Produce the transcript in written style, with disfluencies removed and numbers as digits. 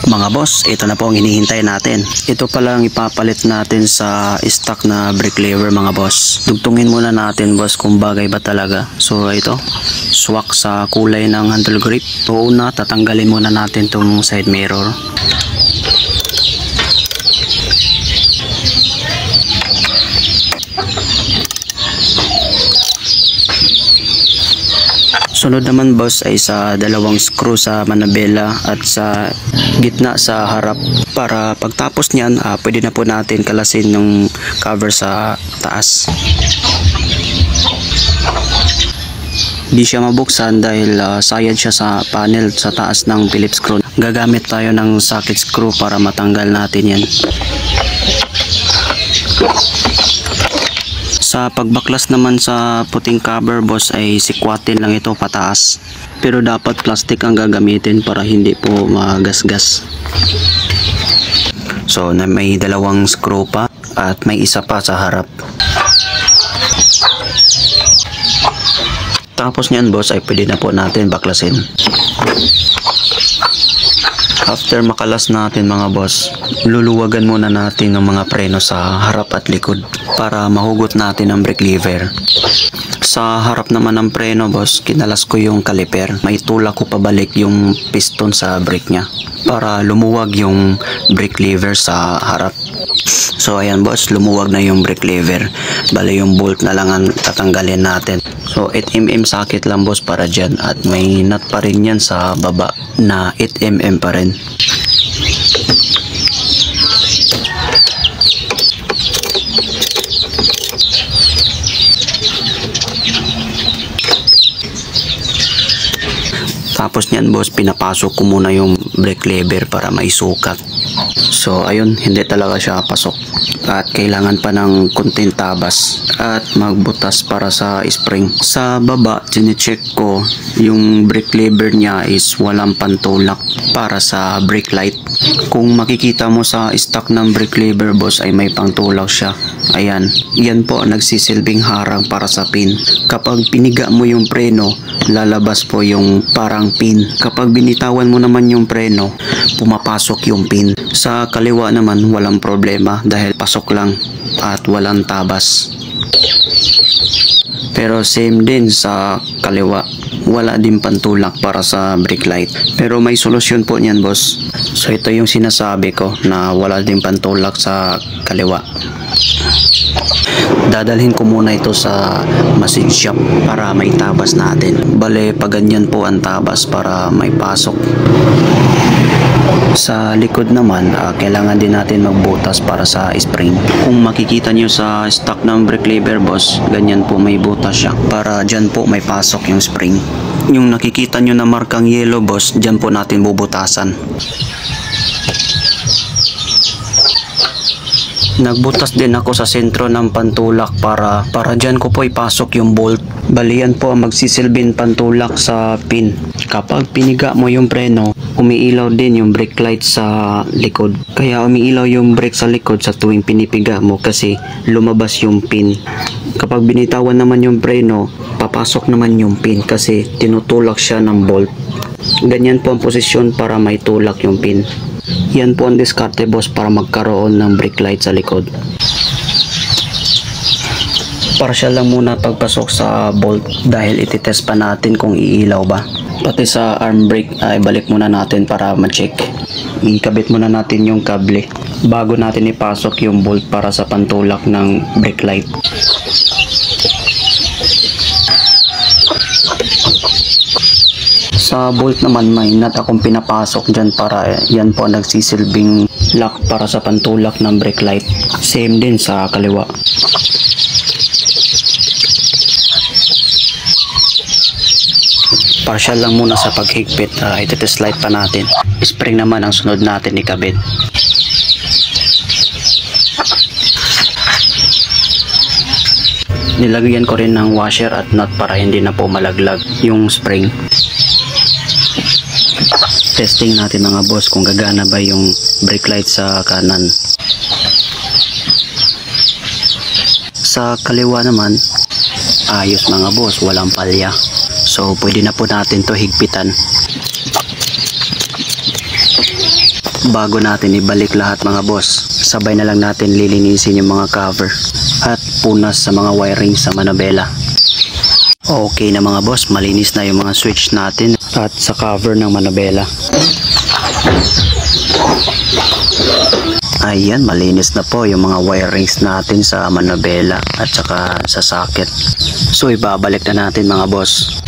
Mga boss, ito na po ang hinihintay natin. Ito pala ang ipapalit natin sa stock na brake lever mga boss. Dugtungin muna natin boss kung bagay ba talaga. So ito, swak sa kulay ng handle grip. So una, tatanggalin muna natin itong side mirror. Sunod naman boss ay sa dalawang screw sa manabela at sa gitna sa harap. Para pagtapos niyan, pwede na po natin kalasin yung cover sa taas. Di siya mabuksan dahil sayad siya sa panel sa taas ng Phillips screw. Gagamit tayo ng socket screw para matanggal natin yan. Sa pagbaklas naman sa puting cover boss ay sikwatin lang ito pataas. Pero dapat plastic ang gagamitin para hindi po magasgas. So may dalawang screw pa at may isa pa sa harap. Tapos niyan boss ay pwede na po natin baklasin. After makalas natin mga boss, luluwagan muna natin ng mga preno sa harap at likod para mahugot natin ang brake lever. Sa harap naman ng preno boss, kinalas ko yung caliper. May tulak ko pabalik yung piston sa brake nya para lumuwag yung brake lever sa harap. So ayan boss, lumuwag na yung brake lever. Bale yung bolt na lang ang tatanggalin natin. So 8mm socket lang boss para dyan at may nut pa rin yan sa baba na 8mm pa rin. Tapos niyan boss, pinapasok ko muna yung brake lever para maisukat. So ayun, hindi talaga siya pasok at kailangan pa ng konting tabas at magbutas para sa spring. Sa baba, chinecheck ko yung brake lever niya is walang pantulak para sa brake light. Kung makikita mo sa stock ng brake lever boss ay may pantulak siya. Ayan, yan po nagsisilbing harang para sa pin. Kapag piniga mo yung preno, lalabas po yung parang pin. Kapag binitawan mo naman yung preno, pumapasok yung pin. Sa kaliwa naman walang problema dahil pasok lang at walang tabas. Pero same din sa kaliwa, wala din pantulak para sa brake light. Pero may solusyon po niyan boss. So ito yung sinasabi ko na wala din pantulak sa kaliwa. Dadalhin ko muna ito sa machine shop para may tabas natin. Bale pag ganyan po ang tabas para may pasok. Sa likod naman, kailangan din natin magbutas para sa spring. Kung makikita nyo sa stock ng brake lever boss, ganyan po may butas siya para dyan po may pasok yung spring. Yung nakikita nyo na markang yellow boss, dyan po natin bubutasan. Nagbutas din ako sa sentro ng pantulak para dyan ko po ipasok yung bolt. Bali yan po ang magsisilbing pantulak sa pin. Kapag piniga mo yung preno, umiilaw din yung brake light sa likod. Kaya umiilaw yung brake sa likod sa tuwing pinipiga mo kasi lumabas yung pin. Kapag binitawan naman yung preno, papasok naman yung pin kasi tinutulak siya ng bolt. Ganyan po ang posisyon para may tulak yung pin. Yan po ang diskarte boss para magkaroon ng brake light sa likod. Partial lang muna pagpasok sa bolt dahil ititest pa natin kung iilaw ba. Pati sa arm brake ay balik muna natin para ma-check. Ikabit muna natin yung kable bago natin ipasok yung bolt para sa pantulak ng brake light. Sa bolt naman may nut akong pinapasok dyan para yan po nagsisilbing lock para sa pantulak ng brake light. Same din sa kaliwa. Partial lang muna sa paghigpit, itetest light pa natin. Spring naman ang sunod natin ikabit. Nilagyan ko rin ng washer at nut para hindi na po malaglag yung spring. Testing natin mga boss kung gagana ba yung brake light sa kanan. Sa kaliwa naman, ayos mga boss, walang palya. So pwede na po natin to higpitan. Bago natin ibalik lahat mga boss, sabay na lang natin lilinisin yung mga cover at punas sa mga wiring sa manabela. Okay na mga boss, malinis na yung mga switch natin at sa cover ng manabela. Ayan, malinis na po yung mga wirings natin sa manabela at saka sa socket. So ibabalik na natin mga boss.